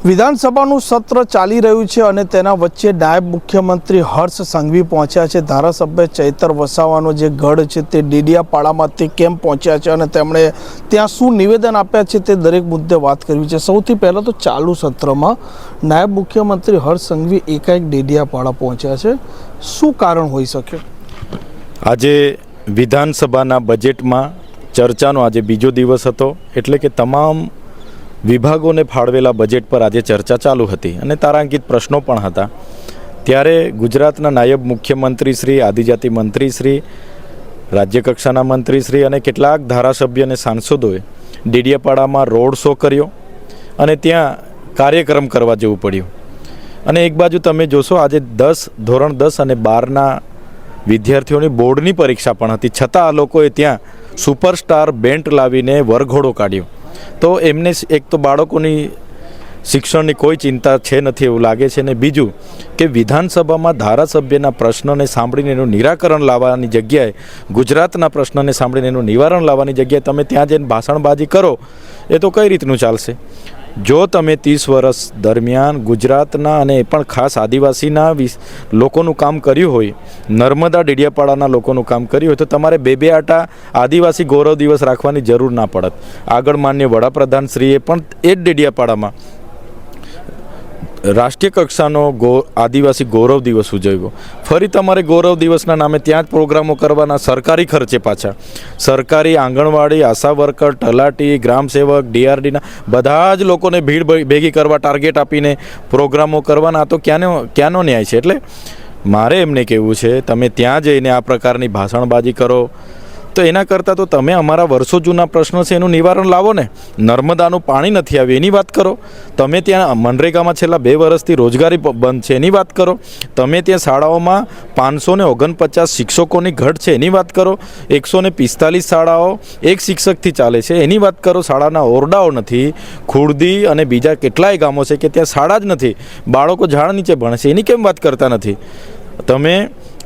વિધાનસભાનું સત્ર ચાલી રહ્યું છે અને તેના વચ્ચે નાયબ મુખ્યમંત્રી હર્ષ સંઘવી પહોંચ્યા છે। ધારાસભ્ય ચૈતર વસાવાનો જે ગઢ છે તે ડેડિયાપાડામાં તે કેમ પહોંચ્યા છે અને તેમણે ત્યાં શું નિવેદન આપ્યા છે તે દરેક મુદ્દે વાત કરવી છે। સૌથી પહેલાં તો ચાલુ સત્રમાં નાયબ મુખ્યમંત્રી હર્ષ સંઘવી એકાએક ડેડિયાપાડા પહોંચ્યા છે, શું કારણ હોઈ શકે? આજે વિધાનસભાના બજેટમાં ચર્ચાનો આજે બીજો દિવસ હતો, એટલે કે તમામ વિભાગોને ફાળવેલા બજેટ પર આજે ચર્ચા ચાલુ હતી અને તારાંકિત પ્રશ્નો પણ હતા। ત્યારે ગુજરાતના નાયબ મુખ્યમંત્રી શ્રી, આદિજાતિ મંત્રી શ્રી, રાજ્યકક્ષાના મંત્રી શ્રી અને કેટલાક ધારાસભ્ય અને સાંસદોએ ડેડિયાપાડામાં રોડ શો કર્યો અને ત્યાં કાર્યક્રમ કરવા જવું પડ્યું। અને એક બાજુ તમે જોશો આજે ધોરણ 10 અને 12ના વિદ્યાર્થીઓની બોર્ડની પરીક્ષા પણ હતી, છતાં આ લોકોએ ત્યાં સુપરસ્ટાર બેન્ટ લાવીને વરઘોડો કાઢ્યો। તો એમને એક તો બાળકોની શિક્ષણની કોઈ ચિંતા છે નથી એવું લાગે છે, ને બીજું કે વિધાનસભામાં ધારાસભ્યના પ્રશ્નને સાંભળીને એનું નિરાકરણ લાવવાની જગ્યાએ, ગુજરાતના પ્રશ્નને સાંભળીને એનું નિવારણ લાવવાની જગ્યાએ તમે ત્યાં જઈને ભાષણબાજી કરો, એ તો કઈ રીતનું ચાલશે? જો તમે 30 વર્ષ દરમિયાન ગુજરાતના અને એ પણ ખાસ આદિવાસીના લોકોનું કામ કર્યું હોય, નર્મદા ડેડિયાપાડાના લોકોનું કામ કર્યું હોય, તો તમારે બે આટા આદિવાસી ગૌરવ દિવસ રાખવાની જરૂર ના પડત। આગળ માન્ય વડાપ્રધાનશ્રીએ પણ એ જ ડેડિયાપાડામાં રાષ્ટ્રીય કક્ષાનો આદિવાસી ગૌરવ દિવસ ઉજવ્યો। ફરી તમારે ગૌરવ દિવસના નામે ત્યાં જ પ્રોગ્રામો કરવાના, સરકારી ખર્ચે પાછા। સરકારી આંગણવાડી, આશા વર્કર, તલાટી, ગ્રામસેવક, ડીઆરડીના બધા જ લોકોને ભીડ ભેગી કરવા ટાર્ગેટ આપીને પ્રોગ્રામો કરવાના, તો ક્યાંનો ન્યાય છે? એટલે મારે એમને કહેવું છે, તમે ત્યાં જઈને આ પ્રકારની ભાષણબાજી કરો તો એના કરતાં તો તમે અમારા વર્ષો જૂના પ્રશ્નો છે એનું નિવારણ લાવો ને। નર્મદાનું પાણી નથી આવ્યું એની વાત કરો, તમે ત્યાં મનરેગામાં છેલ્લા 2 વર્ષથી રોજગારી બંધ છે એની વાત કરો, તમે ત્યાં શાળાઓમાં 549 શિક્ષકોની ઘટ છે એની વાત કરો, 145 શાળાઓ એક શિક્ષકથી ચાલે છે એની વાત કરો, શાળાના ઓરડાઓ નથી, ખુરદી અને બીજા કેટલાય ગામો છે કે ત્યાં શાળા જ નથી, બાળકો ઝાડ નીચે ભણે છે, એની કેમ વાત કરતા નથી? તમે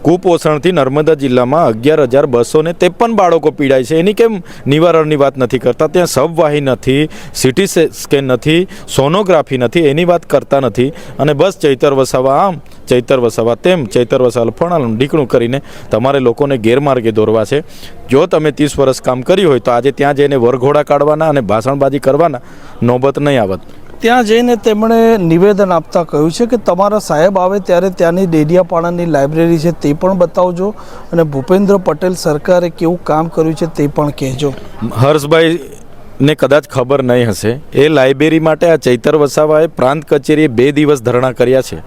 કુપોષણથી નર્મદા જિલ્લામાં 11,253 બાળકો પીડાય છે, એની કેમ નિવારણની વાત નથી કરતા? ત્યાં સબવાહી નથી, સિટી સ્કેન નથી, સોનોગ્રાફી નથી, એની વાત કરતા નથી। અને બસ ચૈતર વસાવા આમ, ચૈતર વસાવા તેમ, ચૈતર વસાવા ફણાનું ઢીકણું કરીને તમારે લોકોને ગેરમાર્ગે દોરવા છે। જો તમે 30 વર્ષ કામ કર્યું હોય તો આજે ત્યાં જઈને વરઘોડા કાઢવાના અને ભાષણબાજી કરવાના નોબત નહીં આવત। ત્યાં જઈને તેમણે નિવેદન આપતા કહ્યું છે કે તમારા સાહેબ આવે ત્યારે ત્યાંની ડેડિયાપાડાની લાઇબ્રેરી છે તે પણ બતાવજો અને ભૂપેન્દ્ર પટેલ સરકારે કેવું કામ કર્યું છે તે પણ કહેજો। હર્ષભાઈને કદાચ ખબર નહીં હશે, એ લાઇબ્રેરી માટે આ ચૈતર વસાવાએ પ્રાંત કચેરીએ 2 દિવસ ધરણા કર્યા છે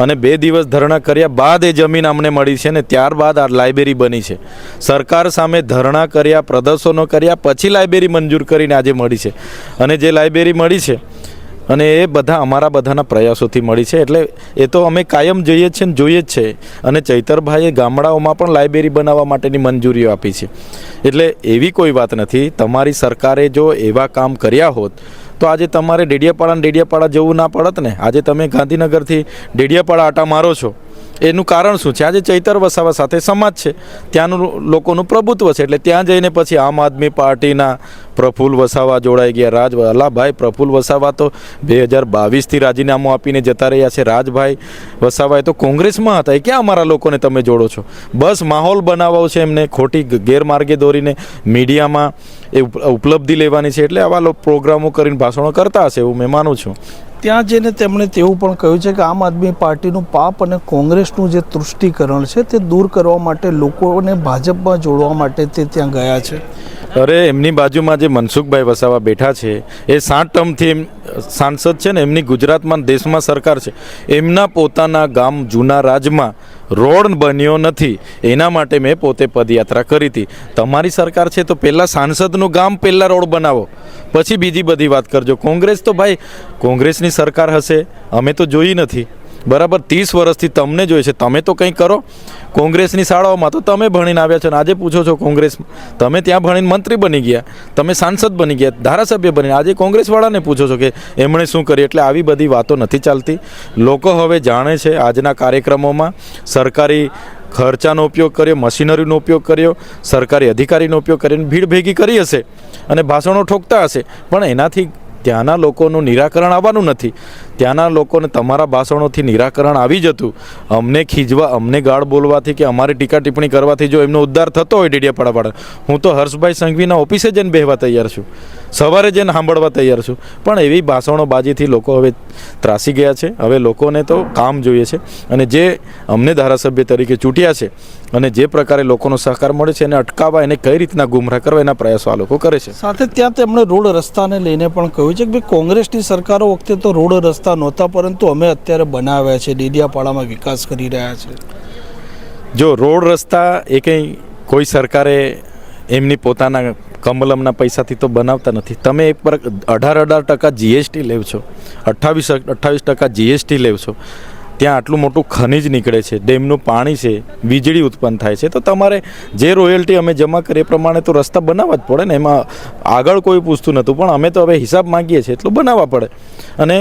અને 2 દિવસ ધરણા કર્યા બાદ એ જમીન અમને મળી છે ને ત્યારબાદ આ લાઇબ્રેરી બની છે। સરકાર સામે ધરણા કર્યા, પ્રદર્શનો કર્યા, પછી લાઇબ્રેરી મંજૂર કરીને આજે મળી છે। અને જે લાઇબ્રેરી મળી છે અને એ બધા અમારા બધાના પ્રયાસોથી મળી છે, એટલે એ તો અમે કાયમ જઈએ છીએ ને જોઈએ જ છે। અને ચૈતરભાઈએ ગામડાઓમાં પણ લાઇબ્રેરી બનાવવા માટેની મંજૂરીઓ આપી છે, એટલે એવી કોઈ વાત નથી। તમારી સરકારે જો એવા કામ કર્યા હોત તો આજે તમારે ડેડિયાપાડા જવું ના પડત ને। આજે તમે ગાંધીનગરથી ડેડિયાપાડા આટા મારો છો, એનું કારણ શું છે? આજે ચૈતર વસાવા સાથે સમાજ છે, ત્યાંનું લોકોનું પ્રભુત્વ છે, એટલે ત્યાં જઈને પછી આમ આદમી પાર્ટીના પ્રફુલ્લ વસાવા જોડાઈ ગયા। અલાભાઈ પ્રફુલ્લ વસાવા તો 2022થી રાજીનામું આપીને જતા રહ્યા છે। રાજભાઈ વસાવાએ તો કોંગ્રેસમાં હતા, એ ક્યાં અમારા લોકોને તમે જોડો છો? બસ માહોલ બનાવવો છે એમને, ખોટી ગેરમાર્ગે દોરીને મીડિયામાં એ ઉપલબ્ધિ લેવાની છે, એટલે આવા પ્રોગ્રામો કરીને ભાષણો કરતા હશે એવું મેં માનું છું। ત્યાં જઈને તેમણે તેવું પણ કહ્યું છે કે આમ આદમી પાર્ટીનું પાપ અને કોંગ્રેસનું જે તૃષ્ટિકરણ છે તે દૂર કરવા માટે લોકોને ભાજપમાં જોડવા માટે તે ત્યાં ગયા છે। અરે એમની બાજુમાં જે મનસુખભાઈ વસાવા બેઠા છે એ 7 ટર્મથી સાંસદ છે ને, એમની ગુજરાતમાં દેશમાં સરકાર છે, એમના પોતાના ગામ જૂના રાજમાં રોડ બન્યો નથી, એના માટે મેં પોતે પદયાત્રા કરી હતી। તમારી સરકાર છે તો પહેલાં સાંસદનું ગામ પહેલાં રોડ બનાવો, પછી બીજી બધી વાત કરજો। કોંગ્રેસ તો ભાઈ કોંગ્રેસની સરકાર હશે, અમે તો જોઈ નથી, બરાબર? 30 વર્ષથી તમને જોઈએ છે, તમે તો કંઈ કરો। કોંગ્રેસની શાળાઓમાં તો તમે ભણીને આવ્યા છો ને આજે પૂછો છો કોંગ્રેસમાં, તમે ત્યાં ભણીને મંત્રી બની ગયા, તમે સાંસદ બની ગયા, ધારાસભ્ય બનીને આજે કોંગ્રેસવાળાને પૂછો છો કે એમણે શું કર્યું? એટલે આવી બધી વાતો નથી ચાલતી। લોકો હવે જાણે છે આજના કાર્યક્રમોમાં સરકારી ખર્ચાનો ઉપયોગ કર્યો, મશીનરીનો ઉપયોગ કર્યો, સરકારી અધિકારીનો ઉપયોગ કરીને ભીડ ભેગી કરી હશે અને ભાષણો ઠોકતા હશે, પણ એનાથી ત્યાંના લોકોનું નિરાકરણ આવવાનું નથી. ત્યાંના લોકોને તમારા ભાષણોથી નિરાકરણ આવી જતું, અમને ખીજવા, અમને ગાળ બોલવાથી કે અમારી ટીકા ટિપ્પણી કરવાથી જો એમનો ઉદ્ધાર થતો હોય ડેડિયાપાડાવાળા, હું તો હર્ષભાઈ સંઘવીના ઓફિસે જઈને બેહવા તૈયાર છું, સવારે જઈને સાંભળવા તૈયાર છું. પણ એવી ભાષણોબાજીથી લોકો હવે ત્રાસી ગયા છે. હવે લોકોને તો કામ જોઈએ છે, અને જે અમને ધારાસભ્ય તરીકે ચૂંટ્યા છે અને જે પ્રકારે લોકોનો સહકાર મળે છે એને અટકાવવા, એને કઈ રીતના ગુમરાહ કરવા, એના પ્રયાસો આ લોકો કરે છે. સાથે ત્યાં તેમણે રોડ રસ્તાને લઈને પણ કહ્યું છે કે ભાઈ કોંગ્રેસની સરકારો વખતે તો રોડ રસ્તા નહોતા, પરંતુ અમે અત્યારે બનાવ્યા છે, ડેડિયાપાડામાં વિકાસ કરી રહ્યા છે. જો રોડ રસ્તા એ કંઈ કોઈ સરકારે એમની પોતાના કમલમના પૈસાથી તો બનાવતા નથી. તમે એક પર 18% જીએસટી લેવ છો, 28% જીએસટી લેવ છો, ત્યાં આટલું મોટું ખનિજ નીકળે છે, ડેમનું પાણી છે, વીજળી ઉત્પન્ન થાય છે, તો તમારે જે રોયલ્ટી અમે જમા કરીએ એ પ્રમાણે તો રસ્તા બનાવવા જ પડે ને. એમાં આગળ કોઈ પૂછતું નહોતું, પણ અમે તો હવે હિસાબ માંગીએ છીએ એટલું બનાવવા પડે. અને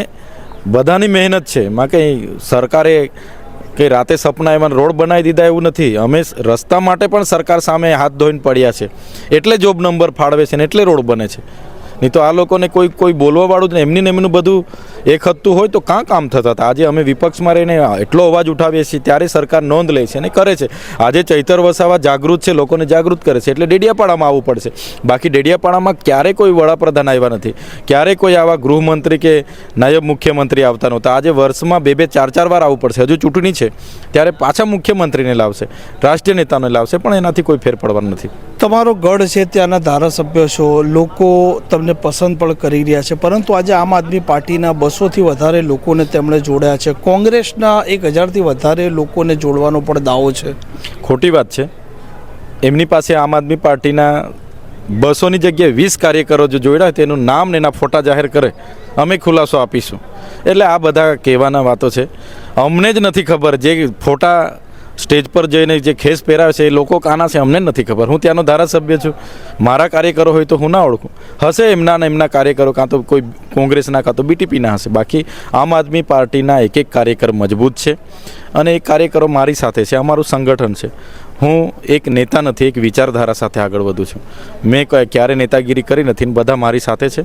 બધાની મહેનત છે, એમાં કંઈ સરકારે કે રાતે સપના એમાં રોડ બનાવી દીધા એવું નથી. અમે રસ્તા માટે પણ સરકાર સામે હાથ ધોઈને પડ્યા છે, એટલે જોબ નંબર ફાળવે છે ને એટલે રોડ બને છે. નહીં તો આ લોકોને કોઈ બોલવાવાળું જ ને એમનું બધું એક હત્તું હોય તો કાં કામ થતા હતા. આજે અમે વિપક્ષમાં રહીને એટલો અવાજ ઉઠાવીએ છીએ ત્યારે સરકાર નોંધ લે છે અને કરે છે. આજે ચૈતર વસાવા જાગૃત છે, લોકોને જાગૃત કરે છે, એટલે ડેડિયાપાડામાં આવવું પડશે. બાકી ડેડિયાપાડામાં ક્યારે કોઈ વડાપ્રધાન આવ્યા નથી, ક્યારે કોઈ આવા ગૃહમંત્રી કે નાયબ મુખ્યમંત્રી આવતા નહોતા. આજે વર્ષમાં 2-4 વાર આવવું પડશે. હજુ ચૂંટણી છે ત્યારે પાછા મુખ્યમંત્રીને લાવશે, રાષ્ટ્રીય નેતાને લાવશે, પણ એનાથી કોઈ ફેર પડવાનું નથી. તમારો ગઢ છે, ત્યાંના ધારાસભ્ય છો, લોકો તમને પસંદ પણ કરી રહ્યા છે, પરંતુ આજે આમ આદમી પાર્ટીના 200થી વધારે લોકોને તેમણે જોડ્યા છે, કોંગ્રેસના 1000થી વધારે લોકોને જોડવાનો પણ દાવો છે. ખોટી વાત છે. એમની પાસે આમ આદમી પાર્ટીના 200ની જગ્યાએ 20 કાર્યકરો જો જોડ્યા તેનું નામ ને એના ફોટા જાહેર કરે, અમે ખુલાસો આપીશું. એટલે આ બધા કહેવાના વાતો છે. અમને જ નથી ખબર જે ફોટા સ્ટેજ પર જઈને જે ખેસ પહેરાવે છે એ લોકો કાના છે અમને નથી ખબર. હું ત્યાંનો ધારાસભ્ય છું, મારા કાર્યકરો હોય તો હું ના ઓળખું. હશે એમના કાર્યકરો, કાં તો કોઈ કોંગ્રેસના કાં તો બીટીપીના હશે. બાકી આમ આદમી પાર્ટીના એક કાર્યકર મજબૂત છે અને એ કાર્યકરો મારી સાથે છે, અમારું સંગઠન છે. હું એક નેતા નથી, એક વિચારધારા સાથે આગળ વધું છું. મેં ક્યારે નેતાગીરી કરી નથી, બધા મારી સાથે છે,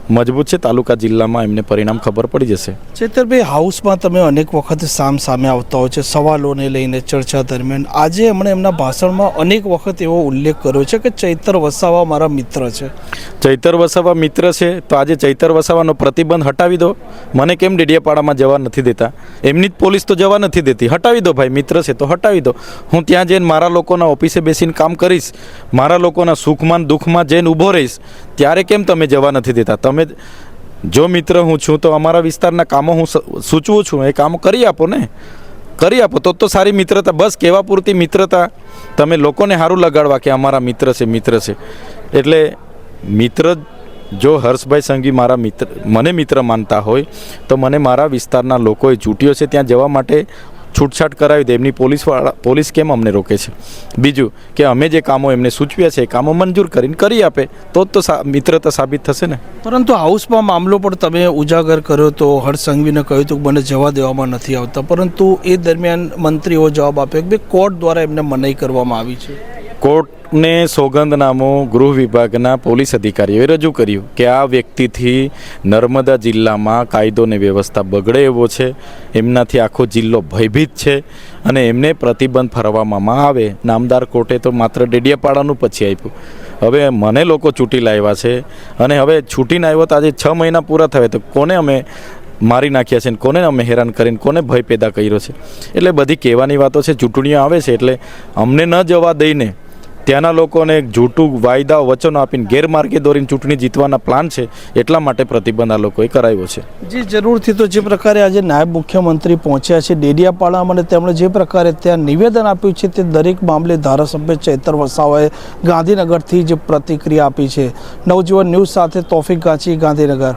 મજબૂત છે. તાલુકા જિલ્લામાં એમને પરિણામ ખબર પડી જશે. ચેતરભાઈ, હાઉસમાં તમે અનેક વખત સામે આવતા હોય છે સવાલોને લઈને ચર્ચા દરમિયાન. આજે એમણે એમના ભાષણમાં અનેક વખત એવો ઉલ્લેખ કર્યો છે કે ચૈતર વસાવા મારા મિત્ર છે. ચૈતર વસાવા મિત્ર છે તો આજે ચૈતર વસાવાનો પ્રતિબંધ હટાવી દો. મને કેમ ડેડિયાપાડામાં જવા નથી દેતા? એમની જ પોલીસ તો જવા નથી દેતી. હટાવી દો ભાઈ, મિત્ર છે તો હટાવી દો. હું ત્યાં જઈને મારા લોકોના ઓફિસે બેસીને કામ કરીશ, મારા લોકોના સુખમાં દુઃખમાં જઈને ઊભો રહીશ. ત્યારે કેમ તમે જવા નથી દેતા? તમે જો મિત્ર હું છું તો અમારા વિસ્તારના કામો હું સૂચવું છું, એ કામો કરી આપો ને, કરી આપો તો સારી મિત્રતા. બસ કહેવા પૂરતી મિત્રતા, તમે લોકોને સારું લગાડવા કે અમારા મિત્ર છે. એટલે મિત્ર, જો હર્ષભાઈ સંઘવી મારા મિત્ર, મને મિત્ર માનતા હોય તો મને મારા વિસ્તારના લોકોએ ચૂંટ્યો છે, ત્યાં જવા માટે છૂટછાટ કરાવી દે. એમની પોલીસ કેમ અમને રોકે છે? બીજું કે અમે જે કામો એમને સૂચવ્યા છે એ કામો મંજૂર કરીને કરી આપે તો મિત્રતા સાબિત થશે ને. પરંતુ હાઉસમાં મામલો પણ તમે ઉજાગર કર્યો તો હર્ષ સંઘવીને કહ્યું હતું કે મને જવા દેવામાં નથી આવતા, પરંતુ એ દરમિયાન મંત્રીઓ જવાબ આપ્યો કે કોર્ટ દ્વારા એમને મનાઈ કરવામાં આવી છે. કોર્ટને સોગંદનામું ગૃહ વિભાગના પોલીસ અધિકારીઓએ રજૂ કર્યું કે આ વ્યક્તિથી નર્મદા જિલ્લામાં કાયદો અને વ્યવસ્થા બગડે એવો છે, એમનાથી આખો જિલ્લો ભયભીત છે અને એમને પ્રતિબંધ ફરવામાં આવે. નામદાર કોર્ટે તો માત્ર ડેડિયાપાડાનું પછી આપ્યું. હવે મને લોકો ચૂંટી લાવ્યા છે અને હવે છૂટીને આવ્યો તો આજે 6 મહિના પૂરા થયા, તો કોને અમે મારી નાખ્યા છે ને કોને અમે હેરાન કરીને કોને ભય પેદા કર્યો છે? એટલે બધી કહેવાની વાતો છે. ચૂંટણીઓ આવે છે એટલે અમને ન જવા દઈને ત્યાંના લોકોને જૂઠું વાયદાઓ વચનો આપીને ગેરમાર્ગે દોરીને ચૂંટણી જીતવાના પ્લાન છે, એટલા માટે પ્રતિબંધ આ લોકોએ કરાવ્યો છે. જી જરૂરથી. તો જે પ્રકારે આજે નાયબ મુખ્યમંત્રી પહોંચ્યા છે ડેડિયાપાડામાં અને તેમણે જે પ્રકારે ત્યાં નિવેદન આપ્યું છે તે દરેક મામલે ધારાસભ્ય ચૈતર વસાવાએ ગાંધીનગરથી જે પ્રતિક્રિયા આપી છે. નવજીવન ન્યૂઝ સાથે તોફિક ગાંચી, ગાંધીનગર.